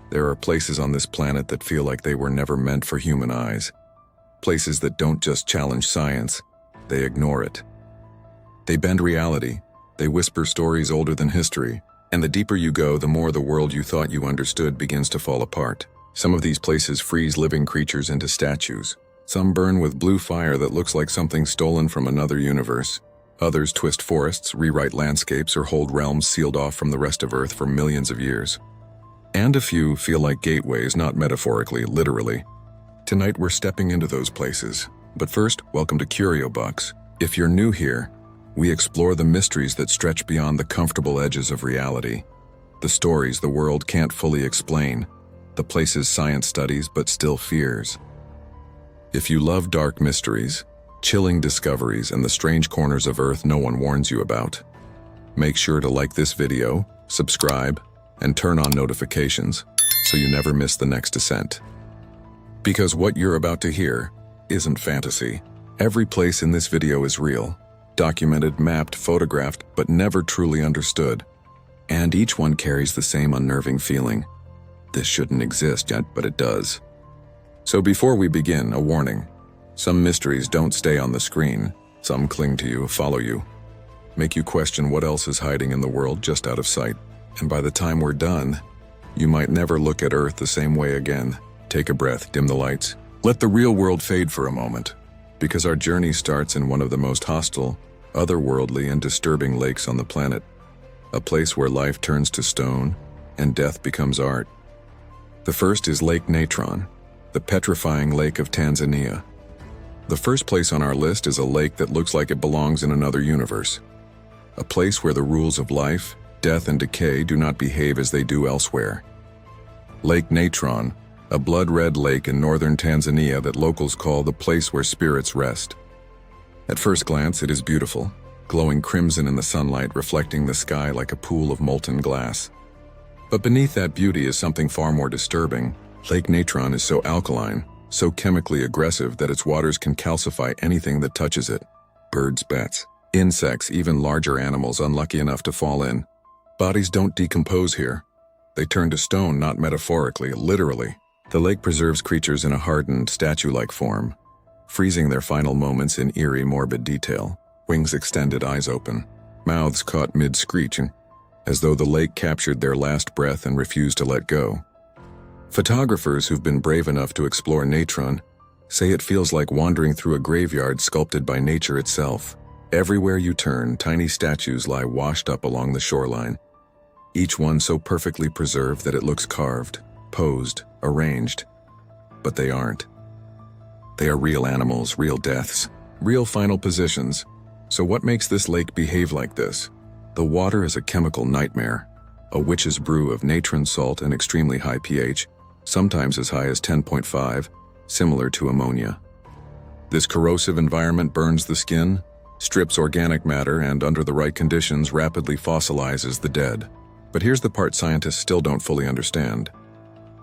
There are places on this planet that feel like they were never meant for human eyes. Places that don't just challenge science, they ignore it. They bend reality, they whisper stories older than history, and the deeper you go, the more the world you thought you understood begins to fall apart. Some of these places freeze living creatures into statues. Some burn with blue fire that looks like something stolen from another universe. Others twist forests, rewrite landscapes, or hold realms sealed off from the rest of Earth for millions of years. And a few feel like gateways, not metaphorically, literally. Tonight we're stepping into those places. But first, welcome to CurioBox. If you're new here, we explore the mysteries that stretch beyond the comfortable edges of reality. The stories the world can't fully explain. The places science studies but still fears. If you love dark mysteries, chilling discoveries, and the strange corners of Earth no one warns you about, make sure to like this video, subscribe, and turn on notifications so you never miss the next descent. Because what you're about to hear isn't fantasy. Every place in this video is real, documented, mapped, photographed, but never truly understood. And each one carries the same unnerving feeling. This shouldn't exist yet, but it does. So before we begin, a warning. Some mysteries don't stay on the screen. Some cling to you, follow you, make you question what else is hiding in the world just out of sight. And by the time we're done, you might never look at Earth the same way again. Take a breath, dim the lights. Let the real world fade for a moment, because our journey starts in one of the most hostile, otherworldly, and disturbing lakes on the planet. A place where life turns to stone and death becomes art. The first is Lake Natron, the petrifying lake of Tanzania. The first place on our list is a lake that looks like it belongs in another universe. A place where the rules of life, death, and decay do not behave as they do elsewhere. Lake Natron, a blood-red lake in northern Tanzania that locals call the place where spirits rest. At first glance, it is beautiful, glowing crimson in the sunlight, reflecting the sky like a pool of molten glass. But beneath that beauty is something far more disturbing. Lake Natron is so alkaline, so chemically aggressive that its waters can calcify anything that touches it. Birds, bats, insects, even larger animals unlucky enough to fall in. Bodies don't decompose here. They turn to stone, not metaphorically, literally. The lake preserves creatures in a hardened, statue-like form, freezing their final moments in eerie, morbid detail. Wings extended, eyes open, mouths caught mid-screeching, as though the lake captured their last breath and refused to let go. Photographers who've been brave enough to explore Natron say it feels like wandering through a graveyard sculpted by nature itself. Everywhere you turn, tiny statues lie washed up along the shoreline, each one so perfectly preserved that it looks carved, posed, arranged. But they aren't. They are real animals, real deaths, real final positions. So what makes this lake behave like this? The water is a chemical nightmare, a witch's brew of natron salt and extremely high pH, sometimes as high as 10.5, similar to ammonia. This corrosive environment burns the skin, strips organic matter, and under the right conditions rapidly fossilizes the dead. But here's the part scientists still don't fully understand.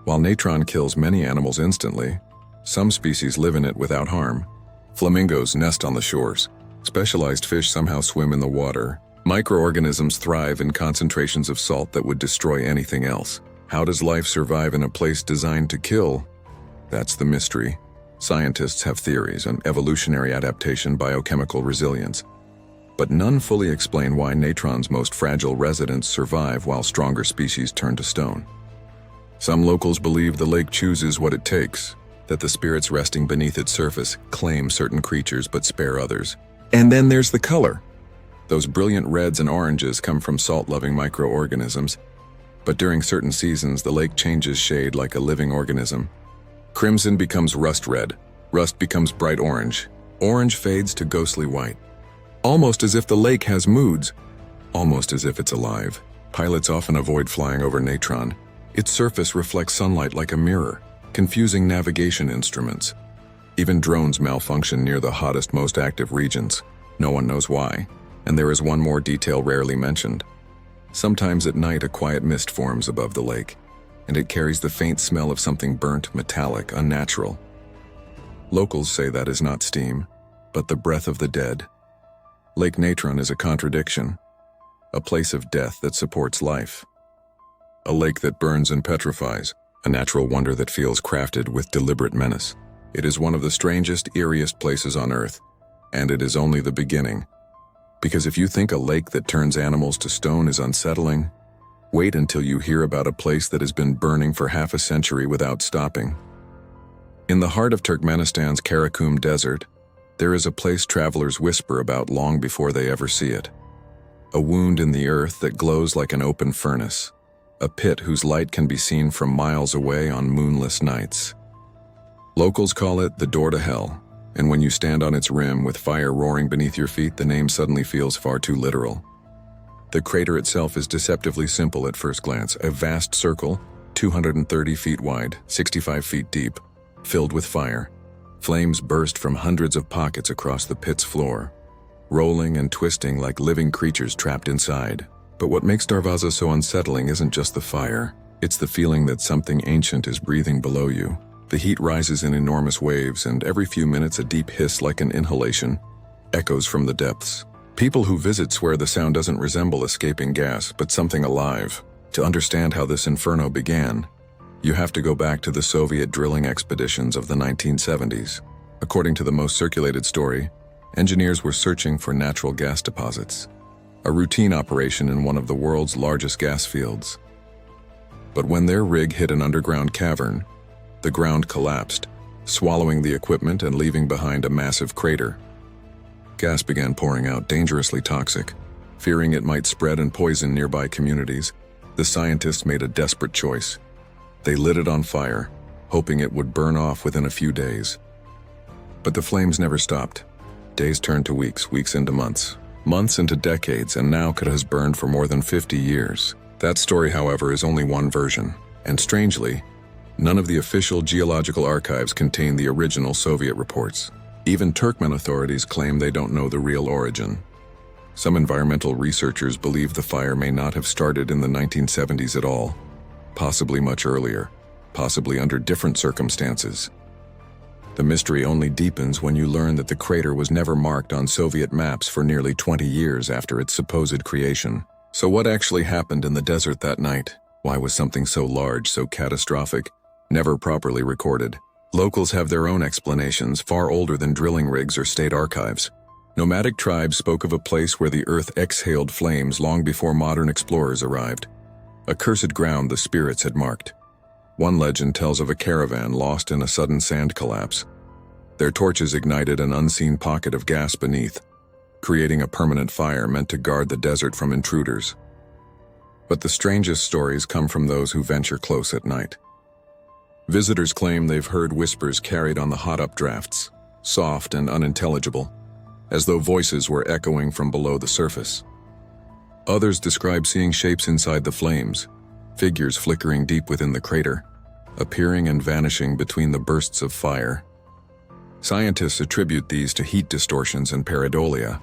While natron kills many animals instantly, some species live in it without harm. Flamingos nest on the shores. Specialized fish somehow swim in the water. Microorganisms thrive in concentrations of salt that would destroy anything else. How does life survive in a place designed to kill? That's the mystery. Scientists have theories on evolutionary adaptation, biochemical resilience, but none fully explain why natron's most fragile residents survive while stronger species turn to stone. Some locals believe the lake chooses what it takes, that the spirits resting beneath its surface claim certain creatures but spare others. And then there's the color. Those brilliant reds and oranges come from salt-loving microorganisms, but during certain seasons the lake changes shade like a living organism. Crimson becomes rust red, rust becomes bright orange, orange fades to ghostly white. Almost as if the lake has moods, almost as if it's alive. Pilots often avoid flying over Natron. Its surface reflects sunlight like a mirror, confusing navigation instruments. Even drones malfunction near the hottest, most active regions. No one knows why. And there is one more detail rarely mentioned. Sometimes at night a quiet mist forms above the lake, and it carries the faint smell of something burnt, metallic, unnatural. Locals say that is not steam, but the breath of the dead. Lake Natron is a contradiction, a place of death that supports life. A lake that burns and petrifies, a natural wonder that feels crafted with deliberate menace. It is one of the strangest, eeriest places on Earth, and it is only the beginning. Because if you think a lake that turns animals to stone is unsettling, wait until you hear about a place that has been burning for half a century without stopping. In the heart of Turkmenistan's Karakum Desert, there is a place travelers whisper about long before they ever see it. A wound in the earth that glows like an open furnace, a pit whose light can be seen from miles away on moonless nights. Locals call it the door to hell, and when you stand on its rim with fire roaring beneath your feet, the name suddenly feels far too literal. The crater itself is deceptively simple at first glance, a vast circle, 230 feet wide, 65 feet deep, filled with fire. Flames burst from hundreds of pockets across the pit's floor, rolling and twisting like living creatures trapped inside. But what makes Darvaza so unsettling isn't just the fire, it's the feeling that something ancient is breathing below you. The heat rises in enormous waves, and every few minutes a deep hiss like an inhalation echoes from the depths. People who visit swear the sound doesn't resemble escaping gas, but something alive. To understand how this inferno began, you have to go back to the Soviet drilling expeditions of the 1970s. According to the most circulated story, engineers were searching for natural gas deposits, a routine operation in one of the world's largest gas fields. But when their rig hit an underground cavern, the ground collapsed, swallowing the equipment and leaving behind a massive crater. Gas began pouring out, dangerously toxic. Fearing it might spread and poison nearby communities, the scientists made a desperate choice. They lit it on fire, hoping it would burn off within a few days. But the flames never stopped. Days turned to weeks, weeks into months, months into decades, and now it has burned for more than 50 years. That story, however, is only one version. And strangely, none of the official geological archives contain the original Soviet reports. Even Turkmen authorities claim they don't know the real origin. Some environmental researchers believe the fire may not have started in the 1970s at all, possibly much earlier, possibly under different circumstances. The mystery only deepens when you learn that the crater was never marked on Soviet maps for nearly 20 years after its supposed creation. So what actually happened in the desert that night? Why was something so large, so catastrophic, never properly recorded? Locals have their own explanations, far older than drilling rigs or state archives. Nomadic tribes spoke of a place where the earth exhaled flames long before modern explorers arrived. A cursed ground the spirits had marked. One legend tells of a caravan lost in a sudden sand collapse. Their torches ignited an unseen pocket of gas beneath, creating a permanent fire meant to guard the desert from intruders. But the strangest stories come from those who venture close at night. Visitors claim they've heard whispers carried on the hot updrafts, soft and unintelligible, as though voices were echoing from below the surface. Others describe seeing shapes inside the flames, figures flickering deep within the crater, appearing and vanishing between the bursts of fire. Scientists attribute these to heat distortions and pareidolia,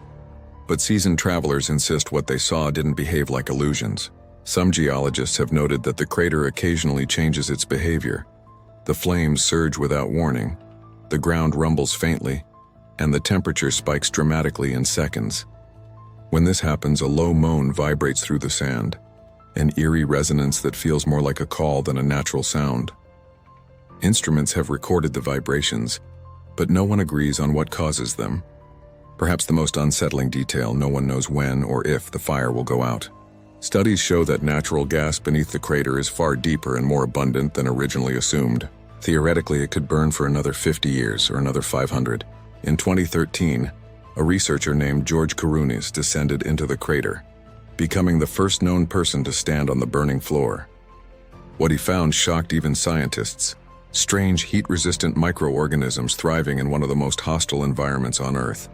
but seasoned travelers insist what they saw didn't behave like illusions. Some geologists have noted that the crater occasionally changes its behavior. The flames surge without warning, the ground rumbles faintly, and the temperature spikes dramatically in seconds. When this happens, a low moan vibrates through the sand, an eerie resonance that feels more like a call than a natural sound. Instruments have recorded the vibrations, but no one agrees on what causes them. Perhaps the most unsettling detail: no one knows when or if the fire will go out. Studies show that natural gas beneath the crater is far deeper and more abundant than originally assumed. Theoretically, it could burn for another 50 years or another 500. In 2013, a researcher named George Karounis descended into the crater, becoming the first known person to stand on the burning floor. What he found shocked even scientists: strange heat-resistant microorganisms thriving in one of the most hostile environments on Earth.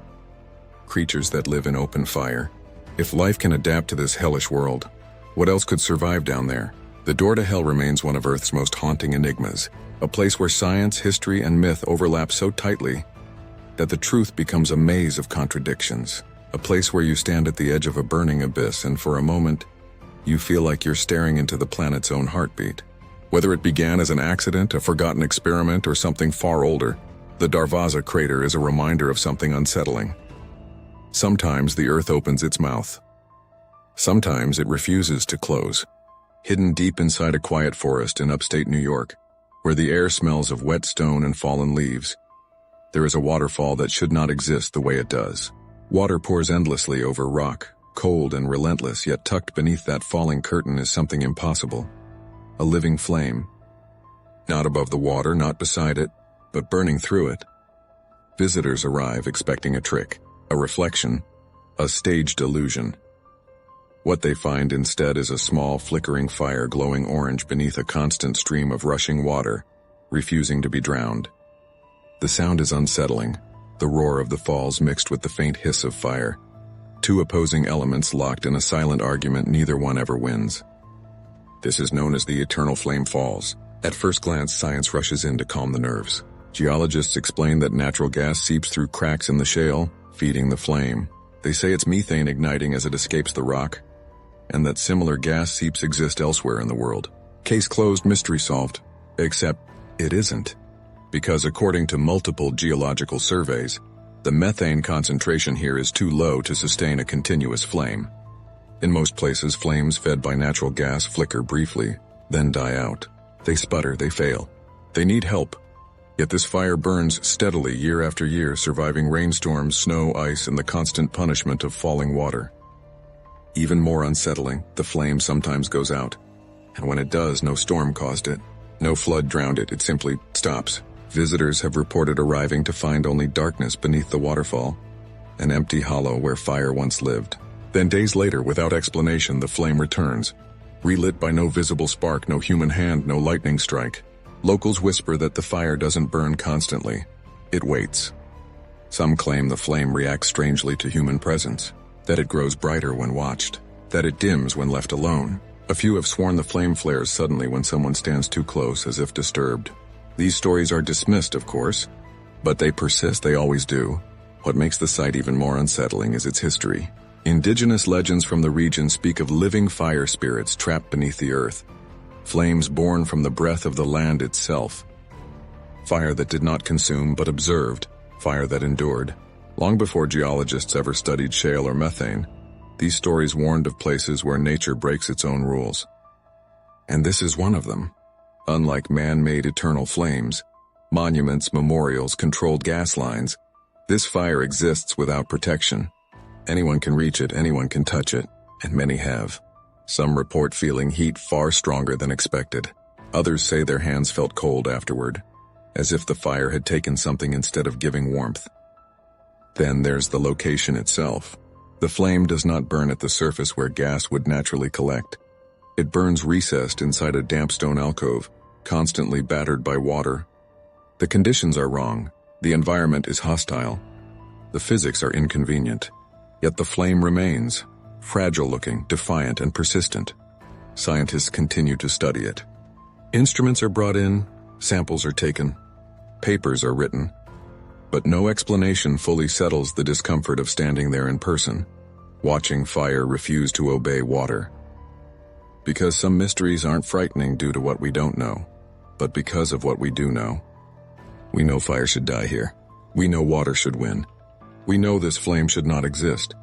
Creatures that live in open fire. If life can adapt to this hellish world, what else could survive down there? The door to hell remains one of Earth's most haunting enigmas, a place where science, history, and myth overlap so tightly that the truth becomes a maze of contradictions. A place where you stand at the edge of a burning abyss and for a moment, you feel like you're staring into the planet's own heartbeat. Whether it began as an accident, a forgotten experiment, or something far older, the Darvaza crater is a reminder of something unsettling. Sometimes the Earth opens its mouth. Sometimes it refuses to close. hidden deep inside a quiet forest in upstate New York, where the air smells of wet stone and fallen leaves. There is a waterfall that should not exist the way it does. Water pours endlessly over rock, cold and relentless, yet tucked beneath that falling curtain is something impossible. A living flame. Not above the water, not beside it, but burning through it. Visitors arrive expecting a trick, a reflection, a staged illusion. What they find instead is a small, flickering fire glowing orange beneath a constant stream of rushing water, refusing to be drowned. The sound is unsettling, the roar of the falls mixed with the faint hiss of fire. Two opposing elements locked in a silent argument, neither one ever wins. This is known as the eternal flame falls. At first glance, science rushes in to calm the nerves. Geologists explain that natural gas seeps through cracks in the shale, feeding the flame. They say it's methane igniting as it escapes the rock, and that similar gas seeps exist elsewhere in the world. Case closed, mystery solved. Except it isn't. Because according to multiple geological surveys, the methane concentration here is too low to sustain a continuous flame. In most places, flames fed by natural gas flicker briefly, then die out. They sputter, they fail. They need help. Yet this fire burns steadily year after year, surviving rainstorms, snow, ice, and the constant punishment of falling water. Even more unsettling, the flame sometimes goes out. And when it does, no storm caused it. No flood drowned it, it simply stops. Visitors have reported arriving to find only darkness beneath the waterfall, an empty hollow where fire once lived. Then days later, without explanation, the flame returns, relit by no visible spark, no human hand, no lightning strike. Locals whisper that the fire doesn't burn constantly. It waits. Some claim the flame reacts strangely to human presence, that it grows brighter when watched, that it dims when left alone. A few have sworn the flame flares suddenly when someone stands too close, as if disturbed. These stories are dismissed, of course, but they persist, they always do. What makes the site even more unsettling is its history. Indigenous legends from the region speak of living fire spirits trapped beneath the earth, flames born from the breath of the land itself. Fire that did not consume but observed, fire that endured. Long before geologists ever studied shale or methane, these stories warned of places where nature breaks its own rules. And this is one of them. Unlike man-made eternal flames, monuments, memorials, controlled gas lines, this fire exists without protection. Anyone can reach it, anyone can touch it, and many have. Some report feeling heat far stronger than expected. Others say their hands felt cold afterward, as if the fire had taken something instead of giving warmth. Then there's the location itself. The flame does not burn at the surface where gas would naturally collect. It burns recessed inside a damp stone alcove, constantly battered by water. The conditions are wrong. The environment is hostile. The physics are inconvenient. Yet the flame remains, fragile-looking, defiant, and persistent. Scientists continue to study it. Instruments are brought in, samples are taken, papers are written, but no explanation fully settles the discomfort of standing there in person, watching fire refuse to obey water. Because some mysteries aren't frightening due to what we don't know, but because of what we do know. We know fire should die here. We know water should win. We know this flame should not exist,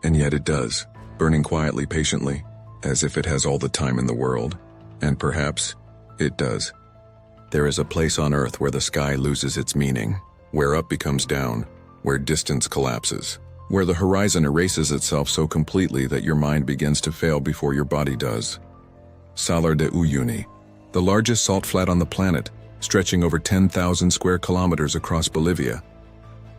and yet it does, burning quietly, patiently, as if it has all the time in the world. And perhaps it does. There is a place on Earth where the sky loses its meaning, where up becomes down, where distance collapses, where the horizon erases itself so completely that your mind begins to fail before your body does. Salar de Uyuni, the largest salt flat on the planet, stretching over 10,000 square kilometers across Bolivia.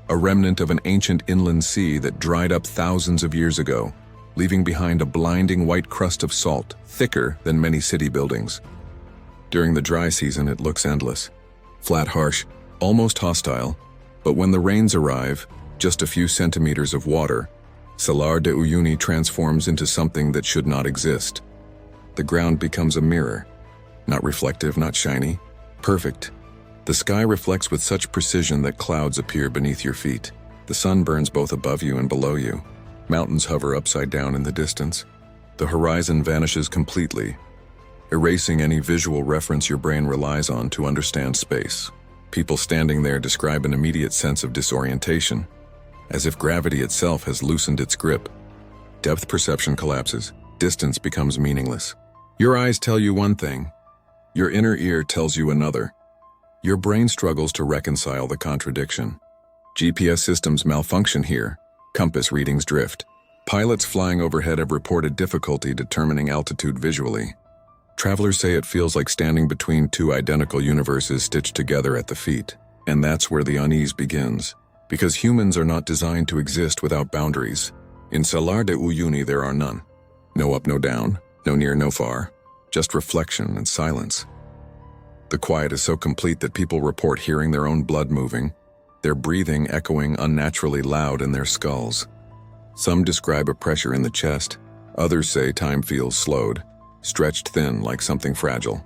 A remnant of an ancient inland sea that dried up thousands of years ago, leaving behind a blinding white crust of salt, thicker than many city buildings. During the dry season, it looks endless, flat, harsh, almost hostile, but when the rains arrive, just a few centimeters of water, Salar de Uyuni transforms into something that should not exist. The ground becomes a mirror, not reflective, not shiny, perfect. The sky reflects with such precision that clouds appear beneath your feet. The sun burns both above you and below you. Mountains hover upside down in the distance. The horizon vanishes completely, erasing any visual reference your brain relies on to understand space. People standing there describe an immediate sense of disorientation, as if gravity itself has loosened its grip. Depth perception collapses. Distance becomes meaningless. Your eyes tell you one thing. Your inner ear tells you another. Your brain struggles to reconcile the contradiction. GPS systems malfunction here. Compass readings drift. Pilots flying overhead have reported difficulty determining altitude visually. Travelers say it feels like standing between two identical universes stitched together at the feet. And that's where the unease begins. Because humans are not designed to exist without boundaries. In Salar de Uyuni there are none. No up, no down, no near, no far. Just reflection and silence. The quiet is so complete that people report hearing their own blood moving, their breathing echoing unnaturally loud in their skulls. Some describe a pressure in the chest. Others say time feels slowed, stretched thin like something fragile.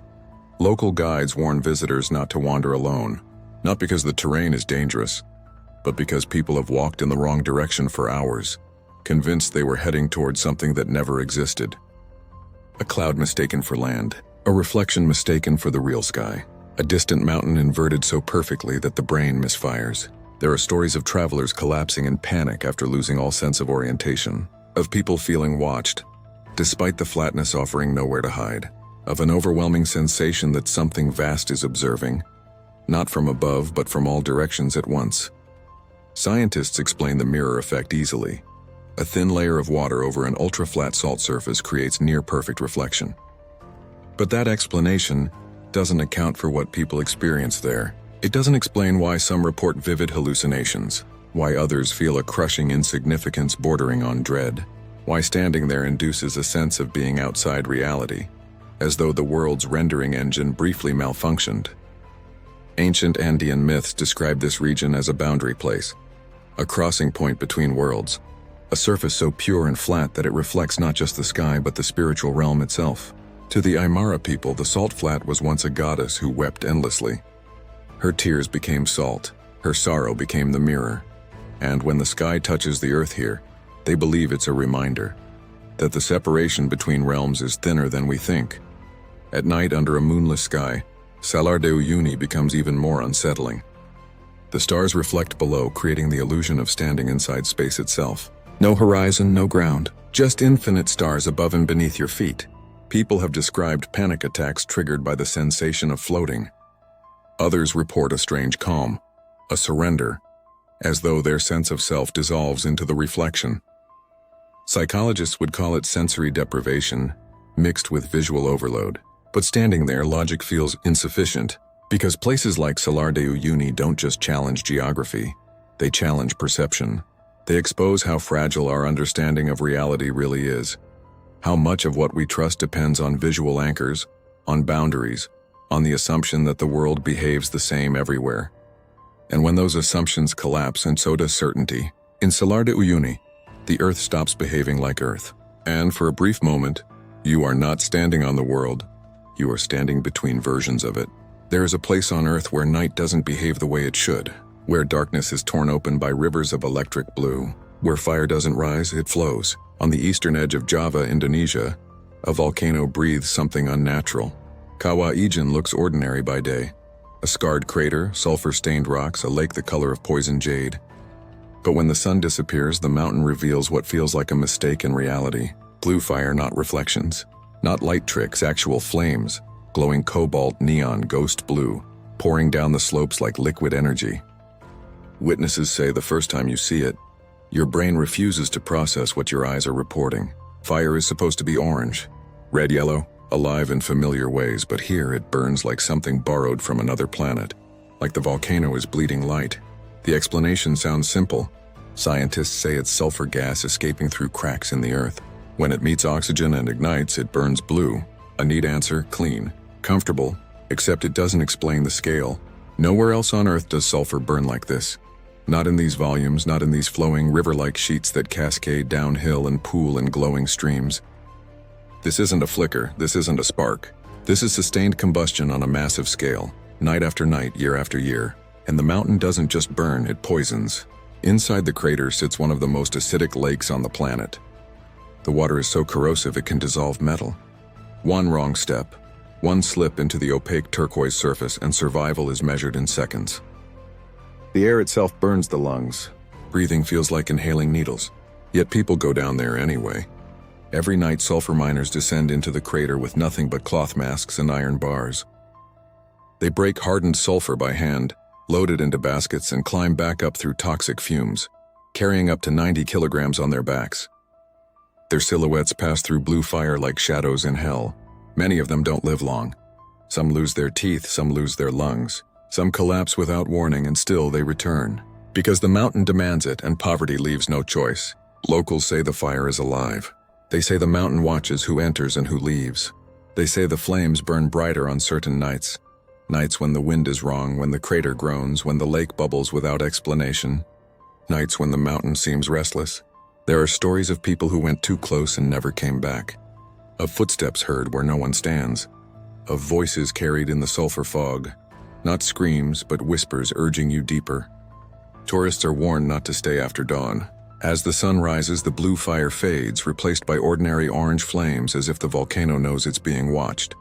Local guides warn visitors not to wander alone, not because the terrain is dangerous, but because people have walked in the wrong direction for hours, convinced they were heading towards something that never existed. A cloud mistaken for land, a reflection mistaken for the real sky, a distant mountain inverted so perfectly that the brain misfires. There are stories of travelers collapsing in panic after losing all sense of orientation, of people feeling watched, despite the flatness offering nowhere to hide, of an overwhelming sensation that something vast is observing, not from above but from all directions at once. Scientists explain the mirror effect easily. A thin layer of water over an ultra-flat salt surface creates near-perfect reflection. But that explanation doesn't account for what people experience there. It doesn't explain why some report vivid hallucinations, why others feel a crushing insignificance bordering on dread, why standing there induces a sense of being outside reality, as though the world's rendering engine briefly malfunctioned. Ancient Andean myths describe this region as a boundary place, a crossing point between worlds, a surface so pure and flat that it reflects not just the sky but the spiritual realm itself. To the Aymara people, the salt flat was once a goddess who wept endlessly. Her tears became salt, her sorrow became the mirror, and when the sky touches the earth here, they believe it's a reminder that the separation between realms is thinner than we think. At night under a moonless sky, Salar de Uyuni becomes even more unsettling. The stars reflect below, creating the illusion of standing inside space itself. No horizon, no ground, just infinite stars above and beneath your feet. People have described panic attacks triggered by the sensation of floating. Others report a strange calm, a surrender, as though their sense of self dissolves into the reflection. Psychologists would call it sensory deprivation, mixed with visual overload. But standing there, logic feels insufficient, because places like Salar de Uyuni don't just challenge geography, they challenge perception. They expose how fragile our understanding of reality really is, how much of what we trust depends on visual anchors, on boundaries, on the assumption that the world behaves the same everywhere. And when those assumptions collapse, and so does certainty, in Salar de Uyuni, the earth stops behaving like earth. And for a brief moment, you are not standing on the world, you are standing between versions of it. There is a place on earth where night doesn't behave the way it should, where darkness is torn open by rivers of electric blue, where fire doesn't rise, it flows. On the eastern edge of Java, Indonesia, a volcano breathes something unnatural. Kawah Ijen looks ordinary by day. A scarred crater, sulfur-stained rocks, a lake the color of poison jade. But when the sun disappears, the mountain reveals what feels like a mistake in reality. Blue fire, not reflections. Not light tricks, actual flames. Glowing cobalt, neon, ghost blue, pouring down the slopes like liquid energy. Witnesses say the first time you see it, your brain refuses to process what your eyes are reporting. Fire is supposed to be orange, red-yellow, alive in familiar ways, but here it burns like something borrowed from another planet, like the volcano is bleeding light. The explanation sounds simple. Scientists say it's sulfur gas escaping through cracks in the earth. When it meets oxygen and ignites, it burns blue. A neat answer, clean, comfortable, except it doesn't explain the scale. Nowhere else on Earth does sulfur burn like this. Not in these volumes, not in these flowing river-like sheets that cascade downhill and pool in glowing streams. This isn't a flicker, this isn't a spark. This is sustained combustion on a massive scale, night after night, year after year. And the mountain doesn't just burn, it poisons. Inside the crater sits one of the most acidic lakes on the planet. The water is so corrosive it can dissolve metal. One wrong step, one slip into the opaque turquoise surface, and survival is measured in seconds. The air itself burns the lungs. Breathing feels like inhaling needles. Yet people go down there anyway. Every night, sulfur miners descend into the crater with nothing but cloth masks and iron bars. They break hardened sulfur by hand, load it into baskets, and climb back up through toxic fumes, carrying up to 90 kilograms on their backs. Their silhouettes pass through blue fire like shadows in hell. Many of them don't live long. Some lose their teeth, some lose their lungs. Some collapse without warning, and still they return. Because the mountain demands it and poverty leaves no choice. Locals say the fire is alive. They say the mountain watches who enters and who leaves. They say the flames burn brighter on certain nights. Nights when the wind is wrong, when the crater groans, when the lake bubbles without explanation. Nights when the mountain seems restless. There are stories of people who went too close and never came back. Of footsteps heard where no one stands. Of voices carried in the sulfur fog. Not screams, but whispers urging you deeper. Tourists are warned not to stay after dawn. As the sun rises, the blue fire fades, replaced by ordinary orange flames, as if the volcano knows it's being watched.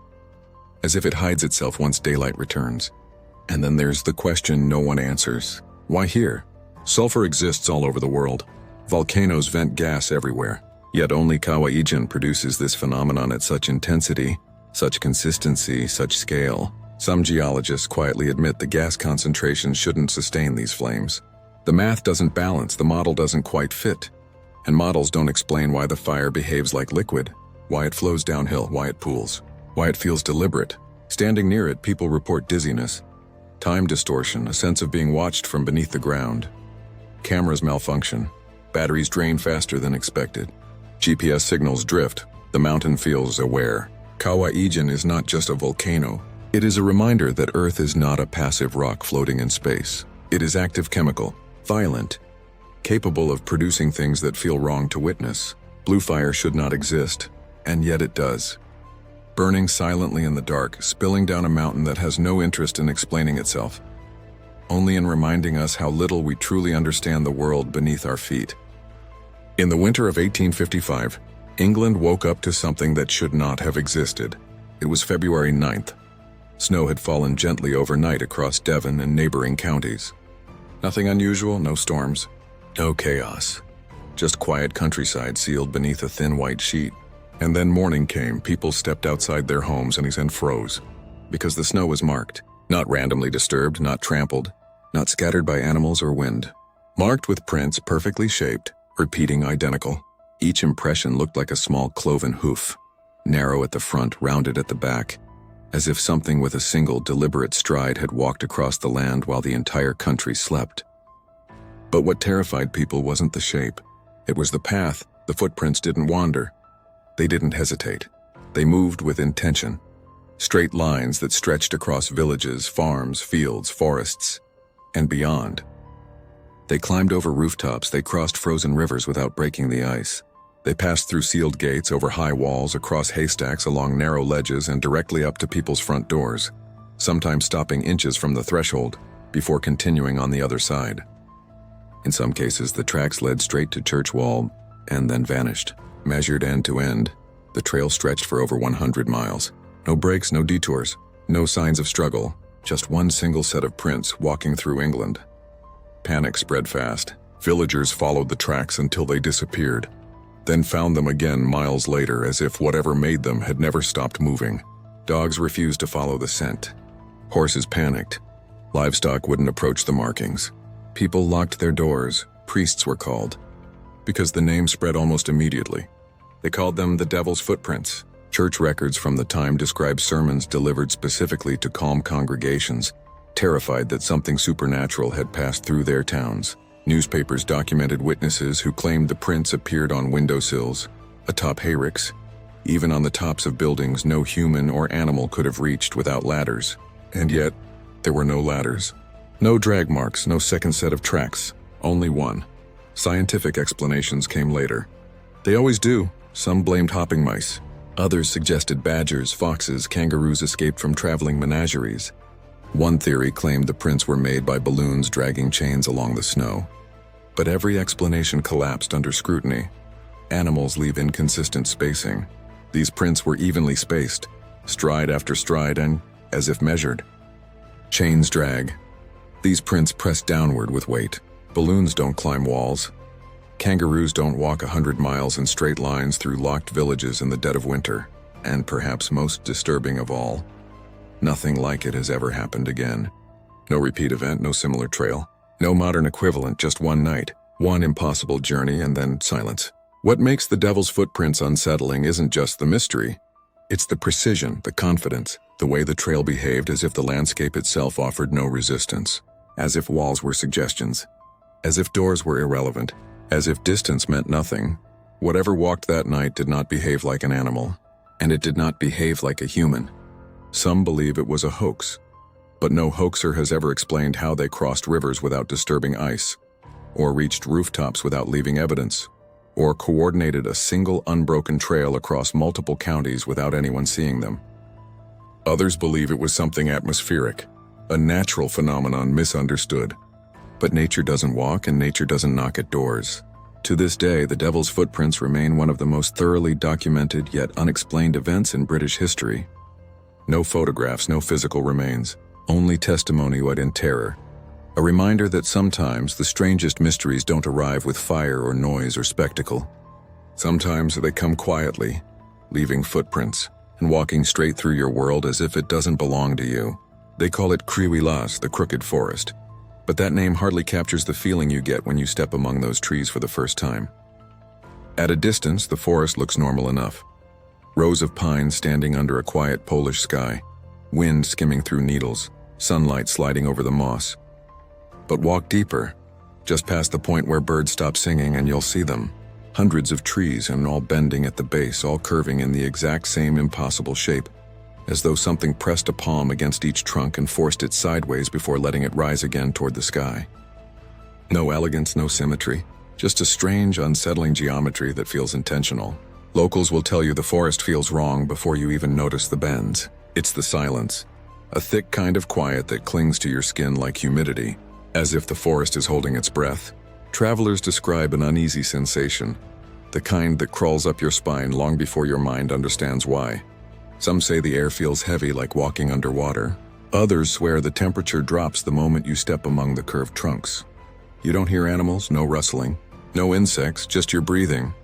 As if it hides itself once daylight returns. And then there's the question no one answers. Why here? Sulfur exists all over the world. Volcanoes vent gas everywhere. Yet only Kawaijin produces this phenomenon at such intensity, such consistency, such scale. Some geologists quietly admit the gas concentration shouldn't sustain these flames. The math doesn't balance, the model doesn't quite fit. And models don't explain why the fire behaves like liquid, why it flows downhill, why it pools, why it feels deliberate. Standing near it, people report dizziness, time distortion, a sense of being watched from beneath the ground. Cameras malfunction, batteries drain faster than expected. GPS signals drift, the mountain feels aware. Kawaijin is not just a volcano. It is a reminder that Earth is not a passive rock floating in space. It is active chemical, violent, capable of producing things that feel wrong to witness. Blue fire should not exist, and yet it does. Burning silently in the dark, spilling down a mountain that has no interest in explaining itself, only in reminding us how little we truly understand the world beneath our feet. In the winter of 1855, England woke up to something that should not have existed. It was February 9th. Snow had fallen gently overnight across Devon and neighboring counties. Nothing unusual, no storms, no chaos. Just quiet countryside sealed beneath a thin white sheet. And then morning came, people stepped outside their homes and froze. Because the snow was marked, not randomly disturbed, not trampled, not scattered by animals or wind. Marked with prints perfectly shaped, repeating identical. Each impression looked like a small cloven hoof, narrow at the front, rounded at the back, as if something with a single deliberate stride had walked across the land while the entire country slept. But what terrified people wasn't the shape. It was the path. The footprints didn't wander. They didn't hesitate. They moved with intention. Straight lines that stretched across villages, farms, fields, forests, and beyond. They climbed over rooftops, they crossed frozen rivers without breaking the ice. They passed through sealed gates, over high walls, across haystacks, along narrow ledges, and directly up to people's front doors, sometimes stopping inches from the threshold before continuing on the other side. In some cases, the tracks led straight to church wall and then vanished. Measured end to end, the trail stretched for over 100 miles. No breaks, no detours, no signs of struggle, just one single set of prints walking through England. Panic spread fast. Villagers followed the tracks until they disappeared, then found them again miles later as if whatever made them had never stopped moving. Dogs refused to follow the scent. Horses panicked. Livestock wouldn't approach the markings. People locked their doors. Priests were called, because the name spread almost immediately. They called them the Devil's Footprints. Church records from the time describe sermons delivered specifically to calm congregations, terrified that something supernatural had passed through their towns. Newspapers documented witnesses who claimed the prints appeared on windowsills, atop hayricks, even on the tops of buildings no human or animal could have reached without ladders. And yet, there were no ladders. No drag marks, no second set of tracks, only one. Scientific explanations came later. They always do. Some blamed hopping mice. Others suggested badgers, foxes, kangaroos escaped from traveling menageries. One theory claimed the prints were made by balloons dragging chains along the snow. But every explanation collapsed under scrutiny. Animals leave inconsistent spacing. These prints were evenly spaced, stride after stride, and as if measured. Chains drag. These prints press downward with weight. Balloons don't climb walls. Kangaroos don't walk 100 miles in straight lines through locked villages in the dead of winter. And perhaps most disturbing of all, nothing like it has ever happened again. No repeat event, no similar trail. No modern equivalent, just one night, one impossible journey, and then silence. What makes the devil's footprints unsettling isn't just the mystery. It's the precision, the confidence, the way the trail behaved as if the landscape itself offered no resistance. As if walls were suggestions. As if doors were irrelevant. As if distance meant nothing. Whatever walked that night did not behave like an animal. And it did not behave like a human. Some believe it was a hoax. But no hoaxer has ever explained how they crossed rivers without disturbing ice, or reached rooftops without leaving evidence, or coordinated a single unbroken trail across multiple counties without anyone seeing them. Others believe it was something atmospheric, a natural phenomenon misunderstood. But nature doesn't walk and nature doesn't knock at doors. To this day, the Devil's Footprints remain one of the most thoroughly documented yet unexplained events in British history. No photographs, no physical remains. Only testimony wet in terror. A reminder that sometimes the strangest mysteries don't arrive with fire or noise or spectacle. Sometimes they come quietly, leaving footprints, and walking straight through your world as if it doesn't belong to you. They call it CurioBox, the crooked forest. But that name hardly captures the feeling you get when you step among those trees for the first time. At a distance, the forest looks normal enough. Rows of pines standing under a quiet Polish sky, wind skimming through needles, sunlight sliding over the moss. But walk deeper, just past the point where birds stop singing, and you'll see them. Hundreds of trees, and all bending at the base, all curving in the exact same impossible shape, as though something pressed a palm against each trunk and forced it sideways before letting it rise again toward the sky. No elegance, no symmetry, just a strange, unsettling geometry that feels intentional. Locals will tell you the forest feels wrong before you even notice the bends. It's the silence. A thick kind of quiet that clings to your skin like humidity, as if the forest is holding its breath. Travelers describe an uneasy sensation, the kind that crawls up your spine long before your mind understands why. Some say the air feels heavy like walking underwater. Others swear the temperature drops the moment you step among the curved trunks. You don't hear animals, no rustling, no insects, just your breathing,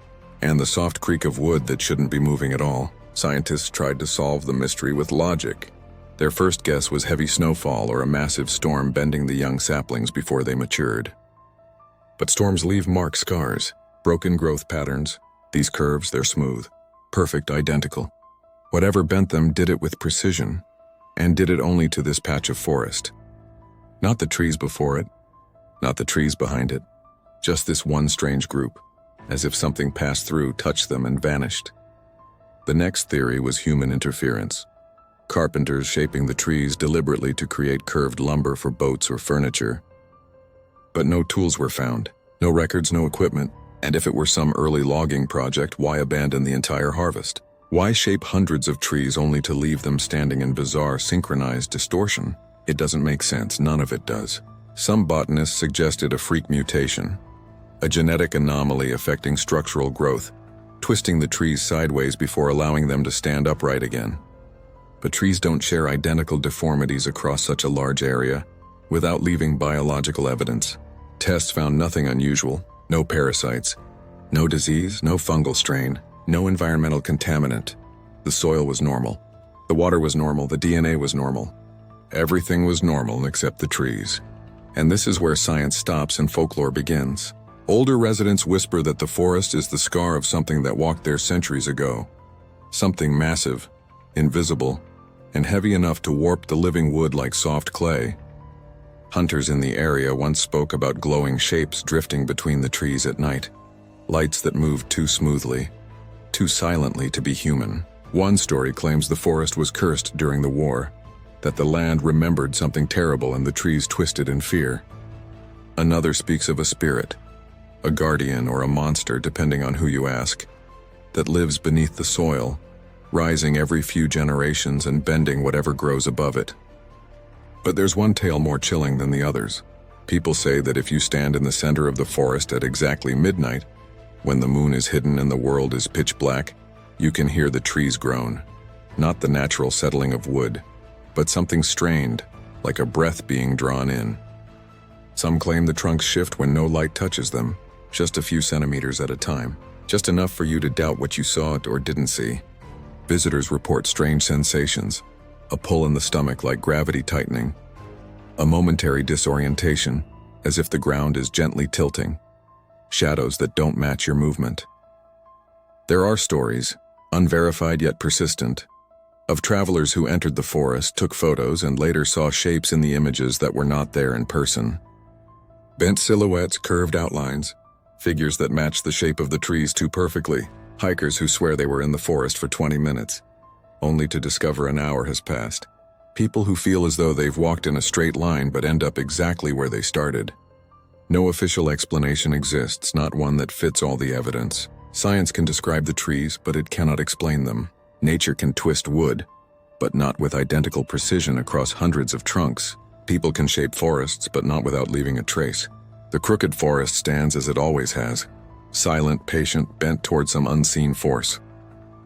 and the soft creak of wood that shouldn't be moving at all. Scientists tried to solve the mystery with logic. Their first guess was heavy snowfall or a massive storm bending the young saplings before they matured. But storms leave marked scars, broken growth patterns. These curves, they're smooth, perfect, identical. Whatever bent them did it with precision, and did it only to this patch of forest. Not the trees before it, not the trees behind it, just this one strange group, as if something passed through, touched them, and vanished. The next theory was human interference. Carpenters shaping the trees deliberately to create curved lumber for boats or furniture. But no tools were found, no records, no equipment, and if it were some early logging project, why abandon the entire harvest? Why shape hundreds of trees only to leave them standing in bizarre, synchronized distortion? It doesn't make sense, none of it does. Some botanists suggested a freak mutation, a genetic anomaly affecting structural growth, twisting the trees sideways before allowing them to stand upright again. But trees don't share identical deformities across such a large area, without leaving biological evidence. Tests found nothing unusual, no parasites, no disease, no fungal strain, no environmental contaminant. The soil was normal. The water was normal, the DNA was normal. Everything was normal except the trees. And this is where science stops and folklore begins. Older residents whisper that the forest is the scar of something that walked there centuries ago. Something massive, invisible, and heavy enough to warp the living wood like soft clay. Hunters in the area once spoke about glowing shapes drifting between the trees at night. Lights that moved too smoothly, too silently to be human. One story claims the forest was cursed during the war, that the land remembered something terrible and the trees twisted in fear. Another speaks of a spirit, a guardian or a monster depending on who you ask, that lives beneath the soil, rising every few generations and bending whatever grows above it. But there's one tale more chilling than the others. People say that if you stand in the center of the forest at exactly midnight, when the moon is hidden and the world is pitch black, you can hear the trees groan. Not the natural settling of wood, but something strained, like a breath being drawn in. Some claim the trunks shift when no light touches them, just a few centimeters at a time, just enough for you to doubt what you saw or didn't see. Visitors report strange sensations, a pull in the stomach like gravity tightening, a momentary disorientation, as if the ground is gently tilting, shadows that don't match your movement. There are stories, unverified yet persistent, of travelers who entered the forest, took photos, and later saw shapes in the images that were not there in person. Bent silhouettes, curved outlines, figures that match the shape of the trees too perfectly, hikers who swear they were in the forest for 20 minutes, only to discover an hour has passed. People who feel as though they've walked in a straight line but end up exactly where they started. No official explanation exists, not one that fits all the evidence. Science can describe the trees, but it cannot explain them. Nature can twist wood, but not with identical precision across hundreds of trunks. People can shape forests, but not without leaving a trace. The crooked forest stands as it always has, silent, patient, bent toward some unseen force.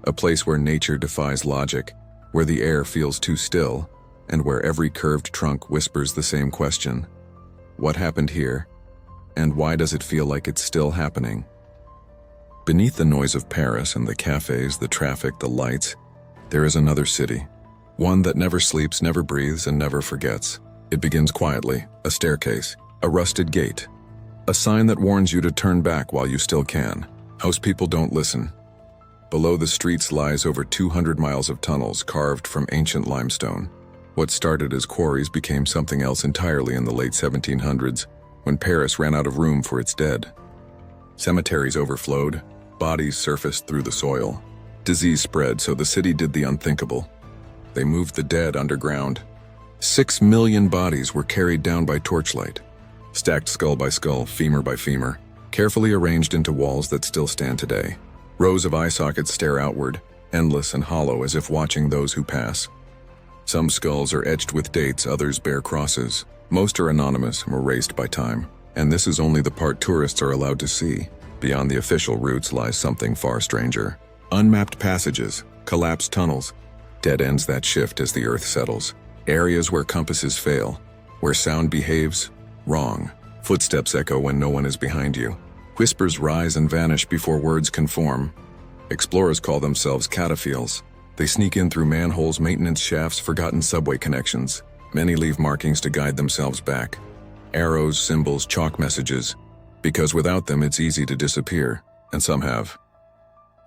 A place where nature defies logic, where the air feels too still, and where every curved trunk whispers the same question. What happened here? And why does it feel like it's still happening? Beneath the noise of Paris and the cafes, the traffic, the lights, there is another city. One that never sleeps, never breathes, and never forgets. It begins quietly, a staircase, a rusted gate, a sign that warns you to turn back while you still can. Most people don't listen. Below the streets lies over 200 miles of tunnels carved from ancient limestone. What started as quarries became something else entirely in the late 1700s, when Paris ran out of room for its dead. Cemeteries overflowed, bodies surfaced through the soil. Disease spread, so the city did the unthinkable. They moved the dead underground. 6 million bodies were carried down by torchlight, stacked skull by skull, femur by femur, carefully arranged into walls that still stand today. Rows of eye sockets stare outward, endless and hollow as if watching those who pass. Some skulls are etched with dates, others bear crosses. Most are anonymous and erased by time. And this is only the part tourists are allowed to see. Beyond the official routes lies something far stranger. Unmapped passages, collapsed tunnels, dead ends that shift as the earth settles. Areas where compasses fail, where sound behaves wrong. Footsteps echo when no one is behind you. Whispers rise and vanish before words can form. Explorers call themselves cataphiles. They sneak in through manholes, maintenance shafts, forgotten subway connections. Many leave markings to guide themselves back. Arrows, symbols, chalk messages, because without them it's easy to disappear, and some have.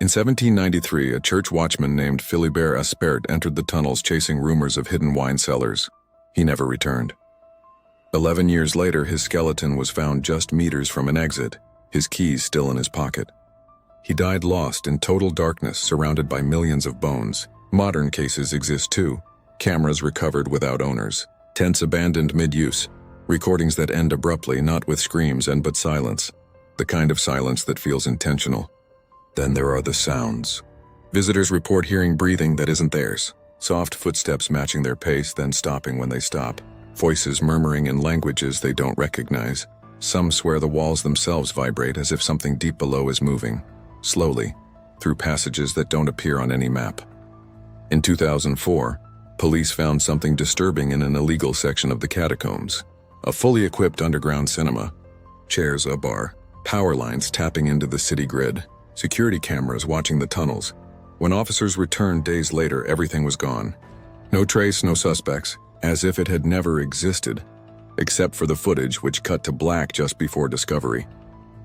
In 1793, a church watchman named Philibert Aspert entered the tunnels chasing rumors of hidden wine cellars. He never returned. 11 years later, his skeleton was found just meters from an exit, his keys still in his pocket. He died lost in total darkness, surrounded by millions of bones. Modern cases exist too. Cameras recovered without owners, tents abandoned mid-use, recordings that end abruptly, not with screams but silence, the kind of silence that feels intentional. Then there are the sounds. Visitors report hearing breathing that isn't theirs, soft footsteps matching their pace, then stopping when they stop, voices murmuring in languages they don't recognize. Some swear the walls themselves vibrate as if something deep below is moving, slowly, through passages that don't appear on any map. In 2004, police found something disturbing in an illegal section of the catacombs. A fully equipped underground cinema, chairs, a bar, power lines tapping into the city grid, security cameras watching the tunnels. When officers returned days later, everything was gone. No trace, no suspects, as if it had never existed, except for the footage which cut to black just before discovery.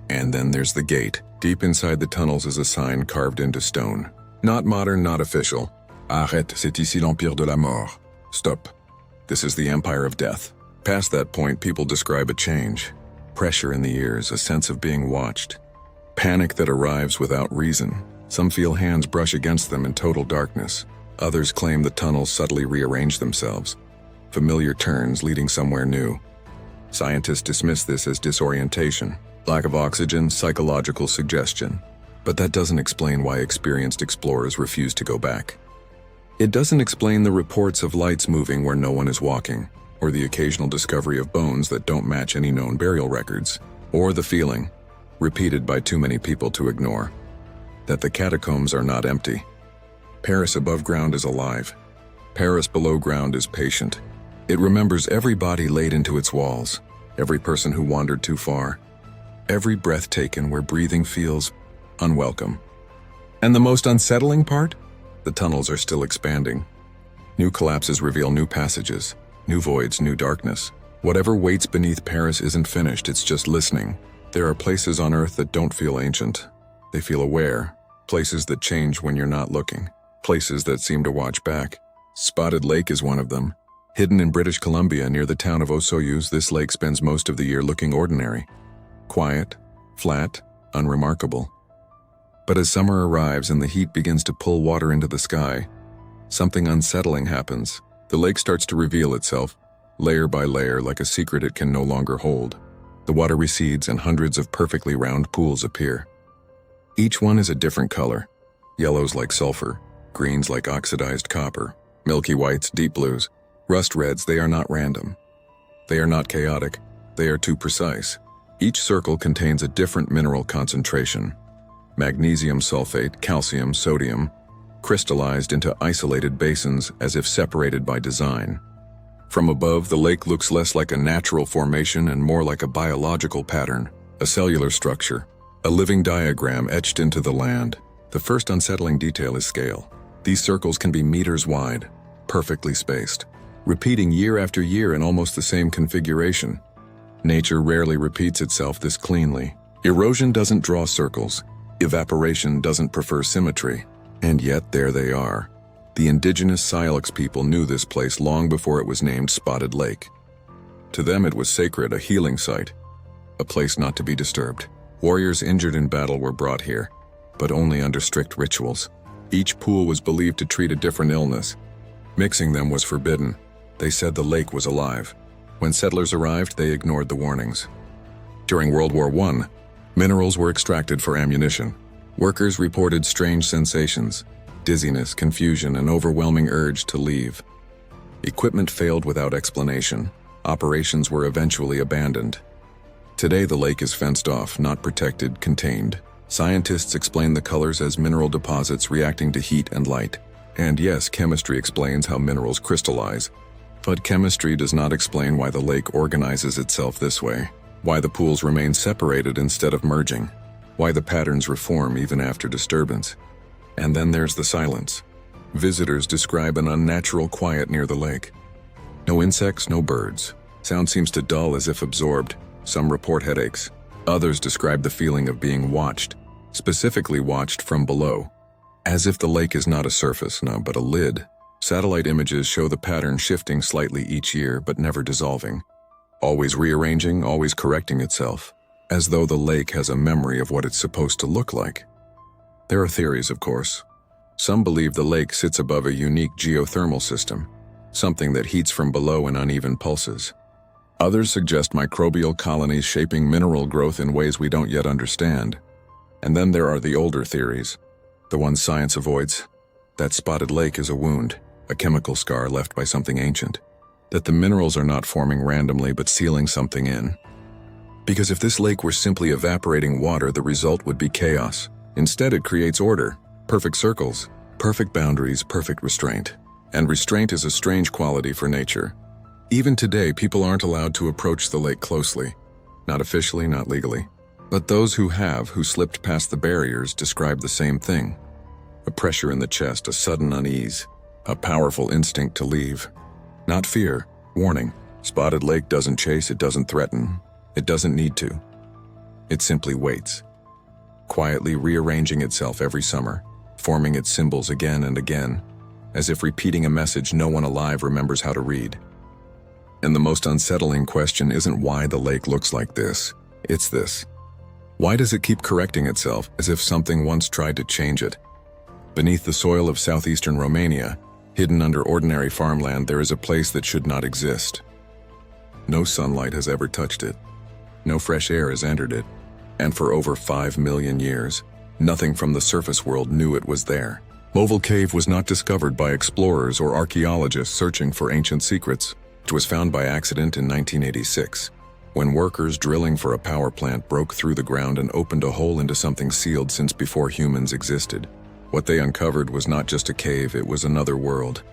And then there's the gate. Deep inside the tunnels is a sign carved into stone. Not modern, not official. Arrête, c'est ici l'empire de la mort. Stop. This is the empire of death. Past that point, people describe a change. Pressure in the ears, a sense of being watched. Panic that arrives without reason. Some feel hands brush against them in total darkness. Others claim the tunnels subtly rearrange themselves. Familiar turns leading somewhere new. Scientists dismiss this as disorientation, lack of oxygen, psychological suggestion. But that doesn't explain why experienced explorers refuse to go back. It doesn't explain the reports of lights moving where no one is walking, or the occasional discovery of bones that don't match any known burial records, or the feeling, repeated by too many people to ignore, that the catacombs are not empty. Paris above ground is alive. Paris below ground is patient. It remembers every body laid into its walls, every person who wandered too far. Every breath taken where breathing feels unwelcome. And the most unsettling part? The tunnels are still expanding. New collapses reveal new passages, new voids, new darkness. Whatever waits beneath Paris isn't finished, it's just listening. There are places on Earth that don't feel ancient. They feel aware. Places that change when you're not looking. Places that seem to watch back. Spotted Lake is one of them. Hidden in British Columbia near the town of Osoyoos, this lake spends most of the year looking ordinary. Quiet, flat, unremarkable. But as summer arrives and the heat begins to pull water into the sky, something unsettling happens. The lake starts to reveal itself, layer by layer, like a secret it can no longer hold. The water recedes and hundreds of perfectly round pools appear. Each one is a different color. Yellows like sulfur, greens like oxidized copper, milky whites, deep blues, rust reds. They are not random. They are not chaotic. They are too precise. Each circle contains a different mineral concentration. Magnesium sulfate, calcium, sodium, crystallized into isolated basins as if separated by design. From above, the lake looks less like a natural formation and more like a biological pattern, a cellular structure, a living diagram etched into the land. The first unsettling detail is scale. These circles can be meters wide, perfectly spaced, repeating year after year in almost the same configuration. Nature rarely repeats itself this cleanly. Erosion doesn't draw circles. Evaporation doesn't prefer symmetry. And yet there they are. The indigenous Syilx people knew this place long before it was named Spotted Lake. To them it was sacred, a healing site, a place not to be disturbed. Warriors injured in battle were brought here, but only under strict rituals. Each pool was believed to treat a different illness. Mixing them was forbidden. They said the lake was alive. When settlers arrived, they ignored the warnings. During World War I, minerals were extracted for ammunition. Workers reported strange sensations, dizziness, confusion, an overwhelming urge to leave. Equipment failed without explanation. Operations were eventually abandoned. Today the lake is fenced off, not protected, contained. Scientists explain the colors as mineral deposits reacting to heat and light. And yes, chemistry explains how minerals crystallize. But chemistry does not explain why the lake organizes itself this way, why the pools remain separated instead of merging, why the patterns reform even after disturbance. And then there's the silence. Visitors describe an unnatural quiet near the lake. No insects, no birds. Sound seems to dull as if absorbed. Some report headaches. Others describe the feeling of being watched, specifically watched from below. As if the lake is not a surface, no, but a lid. Satellite images show the pattern shifting slightly each year, but never dissolving. Always rearranging, always correcting itself, as though the lake has a memory of what it's supposed to look like. There are theories, of course. Some believe the lake sits above a unique geothermal system, something that heats from below in uneven pulses. Others suggest microbial colonies shaping mineral growth in ways we don't yet understand. And then there are the older theories, the ones science avoids, that Spotted Lake is a wound, a chemical scar left by something ancient, that the minerals are not forming randomly but sealing something in. Because if this lake were simply evaporating water, the result would be chaos. Instead, it creates order, perfect circles, perfect boundaries, perfect restraint. And restraint is a strange quality for nature. Even today, people aren't allowed to approach the lake closely. Not officially, not legally. But those who have, who slipped past the barriers, describe the same thing. A pressure in the chest, a sudden unease, a powerful instinct to leave. Not fear, warning. Spotted Lake doesn't chase, it doesn't threaten. It doesn't need to. It simply waits, quietly rearranging itself every summer, forming its symbols again and again, as if repeating a message no one alive remembers how to read. And the most unsettling question isn't why the lake looks like this, it's this. Why does it keep correcting itself as if something once tried to change it? Beneath the soil of southeastern Romania, hidden under ordinary farmland, there is a place that should not exist. No sunlight has ever touched it. No fresh air has entered it. And for over 5 million years, nothing from the surface world knew it was there. Movil Cave was not discovered by explorers or archaeologists searching for ancient secrets. It was found by accident in 1986, when workers drilling for a power plant broke through the ground and opened a hole into something sealed since before humans existed. What they uncovered was not just a cave, it was another world.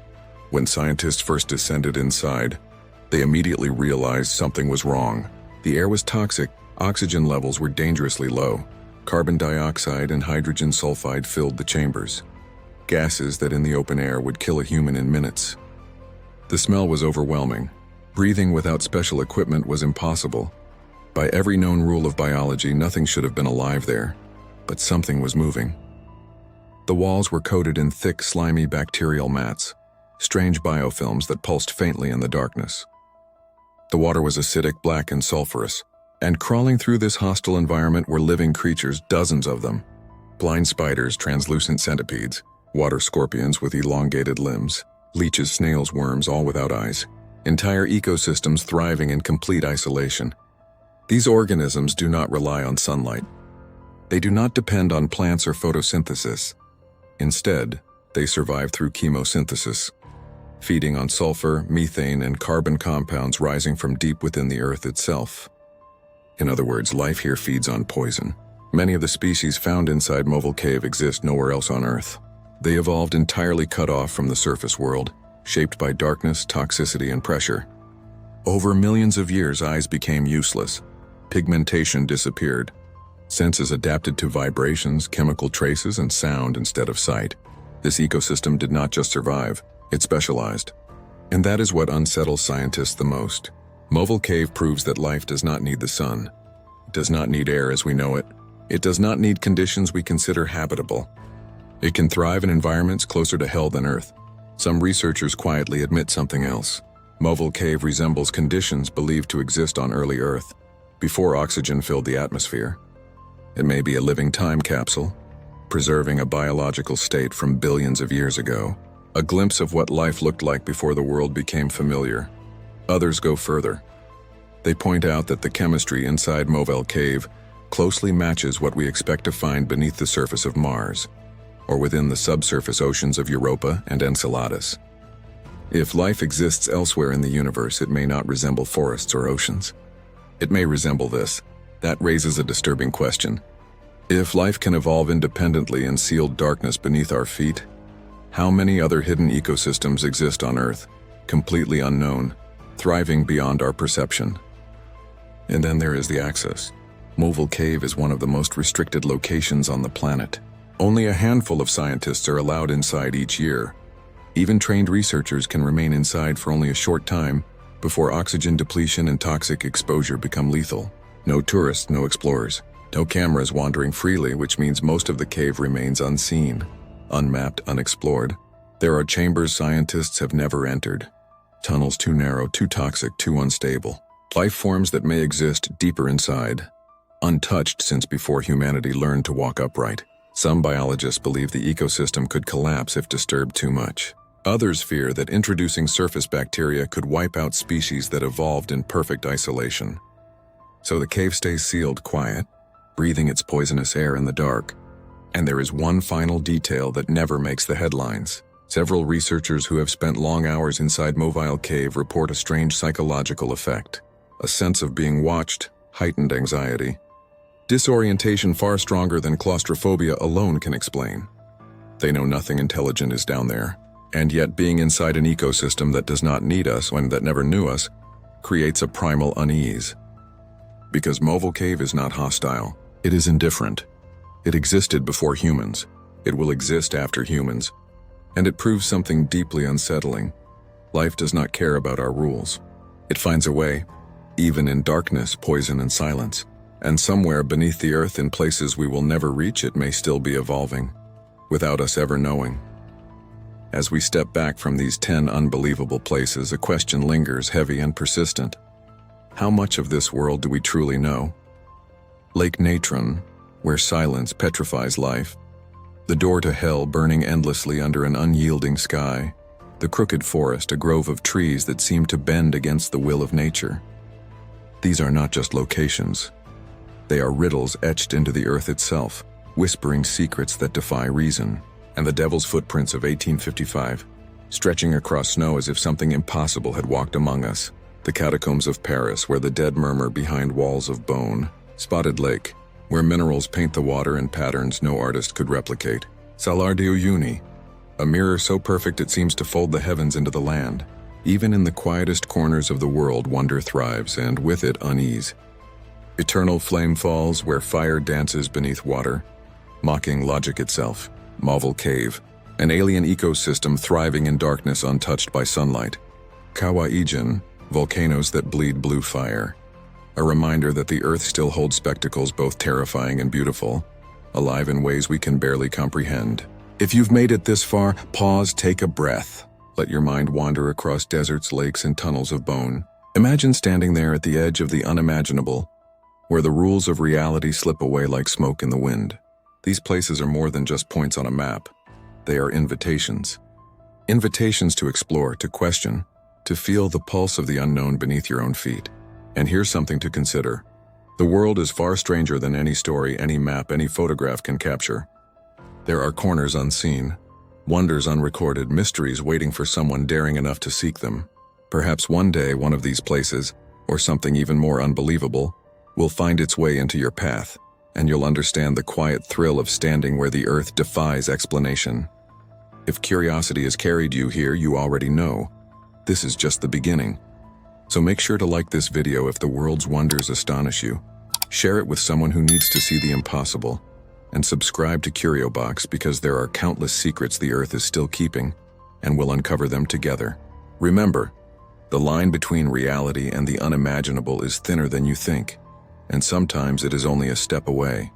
When scientists first descended inside, they immediately realized something was wrong. The air was toxic, Oxygen levels were dangerously low. Carbon dioxide and hydrogen sulfide filled the chambers, gases that in the open air would kill a human in minutes. The smell was overwhelming. Breathing without special equipment was impossible. By every known rule of biology, nothing should have been alive there, but something was moving. The walls were coated in thick, slimy bacterial mats, strange biofilms that pulsed faintly in the darkness. The water was acidic, black, and sulfurous, and crawling through this hostile environment were living creatures, dozens of them. Blind spiders, translucent centipedes, water scorpions with elongated limbs, leeches, snails, worms, all without eyes. Entire ecosystems thriving in complete isolation. These organisms do not rely on sunlight. They do not depend on plants or photosynthesis. Instead, they survive through chemosynthesis, feeding on sulfur, methane, and carbon compounds rising from deep within the earth itself. In other words, life here feeds on poison. Many of the species found inside Movil Cave exist nowhere else on Earth. They evolved entirely cut off from the surface world, shaped by darkness, toxicity, and pressure. Over millions of years, eyes became useless. Pigmentation disappeared. Senses adapted to vibrations, chemical traces, and sound instead of sight. This ecosystem did not just survive, it specialized. And that is what unsettles scientists the most. Movil Cave proves that life does not need the sun. It does not need air as we know it. It does not need conditions we consider habitable. It can thrive in environments closer to hell than Earth. Some researchers quietly admit something else. Movil Cave resembles conditions believed to exist on early Earth, before oxygen filled the atmosphere. It may be a living time capsule, preserving a biological state from billions of years ago, a glimpse of what life looked like before the world became familiar. Others go further. They point out that the chemistry inside Movil Cave closely matches what we expect to find beneath the surface of Mars, or within the subsurface oceans of Europa and Enceladus. If life exists elsewhere in the universe, it may not resemble forests or oceans. It may resemble this. That raises a disturbing question. If life can evolve independently in sealed darkness beneath our feet, how many other hidden ecosystems exist on Earth, completely unknown, thriving beyond our perception? And then there is the access. Movil Cave is one of the most restricted locations on the planet. Only a handful of scientists are allowed inside each year. Even trained researchers can remain inside for only a short time before oxygen depletion and toxic exposure become lethal. No tourists, no explorers, no cameras wandering freely, which means most of the cave remains unseen, unmapped, unexplored. There are chambers scientists have never entered. Tunnels too narrow, too toxic, too unstable. Life forms that may exist deeper inside, untouched since before humanity learned to walk upright. Some biologists believe the ecosystem could collapse if disturbed too much. Others fear that introducing surface bacteria could wipe out species that evolved in perfect isolation. So the cave stays sealed, quiet, breathing its poisonous air in the dark. And there is one final detail that never makes the headlines. Several researchers who have spent long hours inside Movil Cave report a strange psychological effect. A sense of being watched, heightened anxiety. Disorientation far stronger than claustrophobia alone can explain. They know nothing intelligent is down there, and yet being inside an ecosystem that does not need us and that never knew us creates a primal unease. Because Movil Cave is not hostile, it is indifferent. It existed before humans, it will exist after humans, and it proves something deeply unsettling. Life does not care about our rules. It finds a way, even in darkness, poison, and silence. And somewhere beneath the earth, in places we will never reach, it may still be evolving, without us ever knowing. As we step back from these 10 unbelievable places, a question lingers, heavy and persistent. How much of this world do we truly know? Lake Natron, where silence petrifies life. The door to hell burning endlessly under an unyielding sky. The crooked forest, a grove of trees that seem to bend against the will of nature. These are not just locations. They are riddles etched into the earth itself, whispering secrets that defy reason. And the Devil's Footprints of 1855, stretching across snow as if something impossible had walked among us. The Catacombs of Paris, where the dead murmur behind walls of bone. Spotted Lake, where minerals paint the water in patterns no artist could replicate. Salar de Uyuni, a mirror so perfect it seems to fold the heavens into the land. Even in the quietest corners of the world, wonder thrives, and with it, unease. Eternal flame falls where fire dances beneath water, mocking logic itself. Marvel Cave, an alien ecosystem thriving in darkness untouched by sunlight. Kawaijin, volcanoes that bleed blue fire. A reminder that the Earth still holds spectacles both terrifying and beautiful, alive in ways we can barely comprehend. If you've made it this far, pause, take a breath. Let your mind wander across deserts, lakes, and tunnels of bone. Imagine standing there at the edge of the unimaginable, where the rules of reality slip away like smoke in the wind. These places are more than just points on a map. They are invitations. Invitations to explore, to question, to feel the pulse of the unknown beneath your own feet. And here's something to consider. The world is far stranger than any story, any map, any photograph can capture. There are corners unseen, wonders unrecorded, mysteries waiting for someone daring enough to seek them. Perhaps one day one of these places, or something even more unbelievable, will find its way into your path, and you'll understand the quiet thrill of standing where the Earth defies explanation. If curiosity has carried you here, you already know. This is just the beginning. So make sure to like this video if the world's wonders astonish you. Share it with someone who needs to see the impossible. And subscribe to CurioBox because there are countless secrets the Earth is still keeping, and we'll uncover them together. Remember, the line between reality and the unimaginable is thinner than you think, and sometimes it is only a step away.